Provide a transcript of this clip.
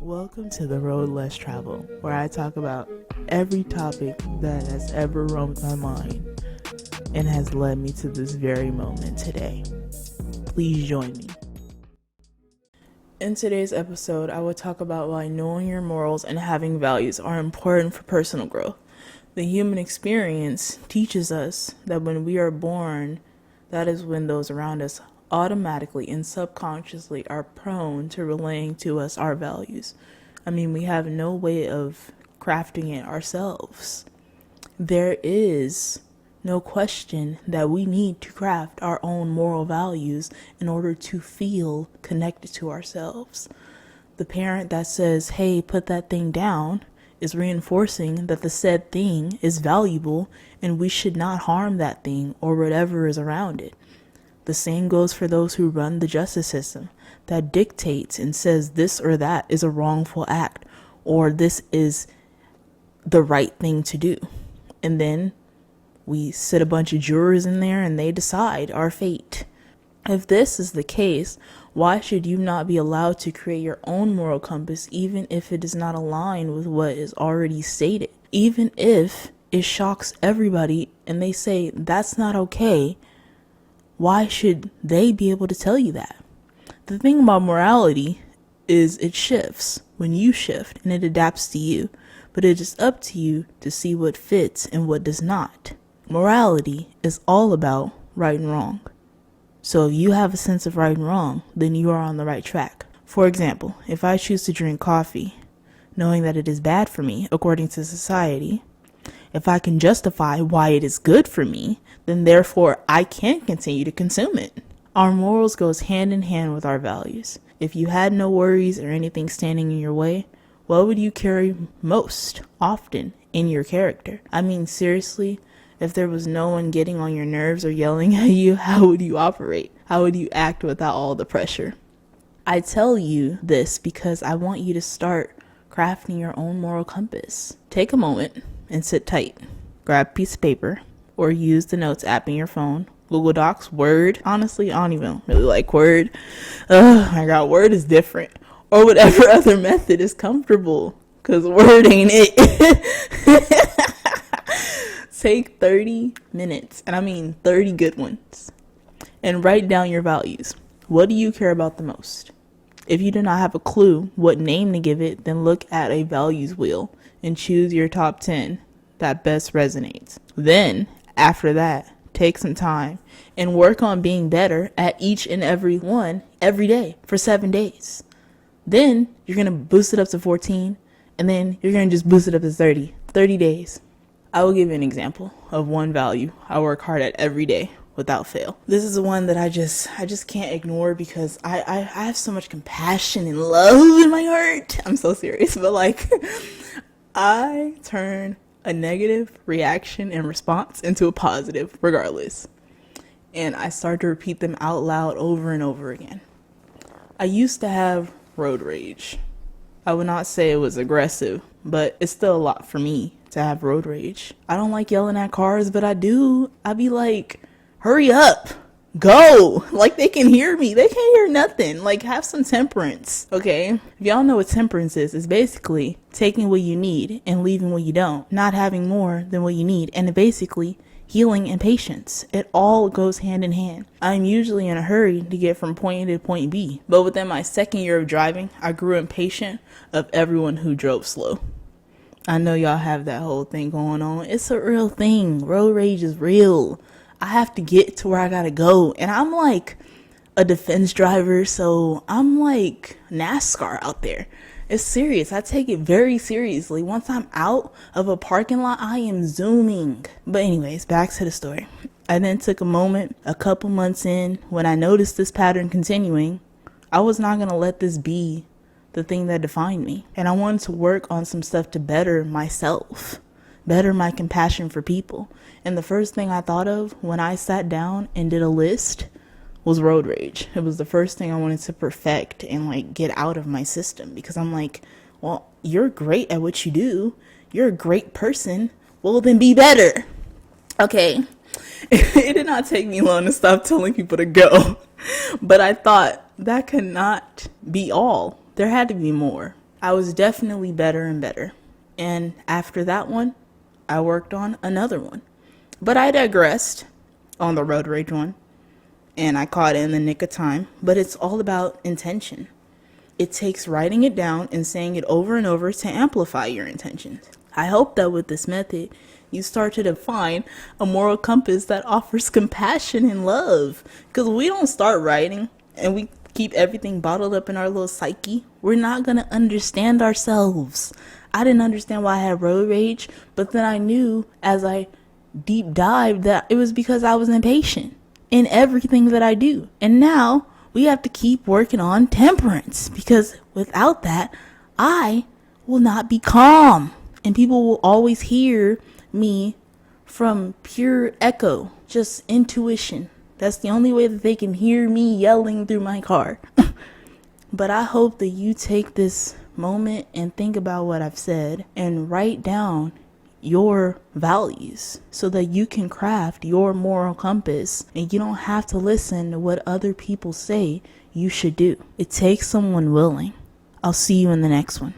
Welcome to The Road Less Traveled, where I talk about every topic that has ever roamed my mind and has led me to this very moment today. Please join me. In today's episode, I will talk about why knowing your morals and having values are important for personal growth. The human experience teaches us that when we are born, that is when those around us automatically and subconsciously are prone to relaying to us our values. We have no way of crafting it ourselves. There is no question that we need to craft our own moral values in order to feel connected to ourselves. The parent that says, "Hey, put that thing down," is reinforcing that the said thing is valuable and we should not harm that thing or whatever is around it. The same goes for those who run the justice system that dictates and says this or that is a wrongful act or this is the right thing to do. And then we sit a bunch of jurors in there and they decide our fate. If this is the case, why should you not be allowed to create your own moral compass even if it is not aligned with what is already stated? Even if it shocks everybody and they say that's not okay, why should they be able to tell you that? The thing about morality is it shifts when you shift and it adapts to you, but it is up to you to see what fits and what does not. Morality is all about right and wrong. So if you have a sense of right and wrong, then you are on the right track. For example, if I choose to drink coffee, knowing that it is bad for me according to society, if I can justify why it is good for me, then therefore I can continue to consume it. Our morals goes hand in hand with our values. If you had no worries or anything standing in your way, what would you carry most often in your character? Seriously, if there was no one getting on your nerves or yelling at you, how would you operate? How would you act without all the pressure? I tell you this because I want you to start crafting your own moral compass. Take a moment and sit tight. Grab a piece of paper or use the notes app in your phone. Google Docs, Word. Honestly, I don't even really like Word. Oh my God, Word is different. Or whatever other method is comfortable, because Word ain't it. Take 30 minutes, and I mean 30 good ones, and write down your values. What do you care about the most? If you do not have a clue what name to give it, then look at a values wheel and choose your top 10 that best resonates. Then, after that, take some time and work on being better at each and every one every day for 7 days. Then you're going to boost it up to 14, and then you're going to just boost it up to 30 days. I will give you an example of one value I work hard at every day without fail. This is the one that I just can't ignore because I have so much compassion and love in my heart. I'm so serious, but I turn a negative reaction and response into a positive regardless. And I start to repeat them out loud over and over again. I used to have road rage. I would not say it was aggressive, but it's still a lot for me to have road rage. I don't like yelling at cars, but I do. I be like, hurry up, go. They can hear me. They can't hear nothing. Have some temperance, okay? If y'all know what temperance is, it's basically taking what you need and leaving what you don't. Not having more than what you need. And basically healing and patience. It all goes hand in hand. I'm usually in a hurry to get from point A to point B. But within my second year of driving, I grew impatient of everyone who drove slow. I know y'all have that whole thing going on. It's a real thing. Road rage is real. I have to get to where I gotta go. And I'm like a defense driver, so I'm like NASCAR out there. It's serious. I take it very seriously. Once I'm out of a parking lot, I am zooming. But anyways, back to the story. I then took a moment, a couple months in, when I noticed this pattern continuing. I was not going to let this be the thing that defined me. And I wanted to work on some stuff to better myself, better my compassion for people. And the first thing I thought of when I sat down and did a list was road rage. It was the first thing I wanted to perfect and get out of my system, because I'm like, well, you're great at what you do. You're a great person. Well, then be better. Okay. It did not take me long to stop telling people to go. But I thought that could not be all. there had to be more. I was definitely better and better. And after that one, I worked on another one. But I digressed on the road rage one, and I caught it in the nick of time. But it's all about intention. It takes writing it down and saying it over and over to amplify your intentions. I hope that with this method, you start to define a moral compass that offers compassion and love. Because we don't start writing and we keep everything bottled up in our little psyche, we're not going to understand ourselves. I didn't understand why I had road rage, but then I knew as I deep dived that it was because I was impatient in everything that I do. And now we have to keep working on temperance, because without that, I will not be calm. And people will always hear me from pure echo, just intuition. That's the only way that they can hear me yelling through my car. But I hope that you take this moment and think about what I've said and write down your values so that you can craft your moral compass and you don't have to listen to what other people say you should do. It takes someone willing. I'll see you in the next one.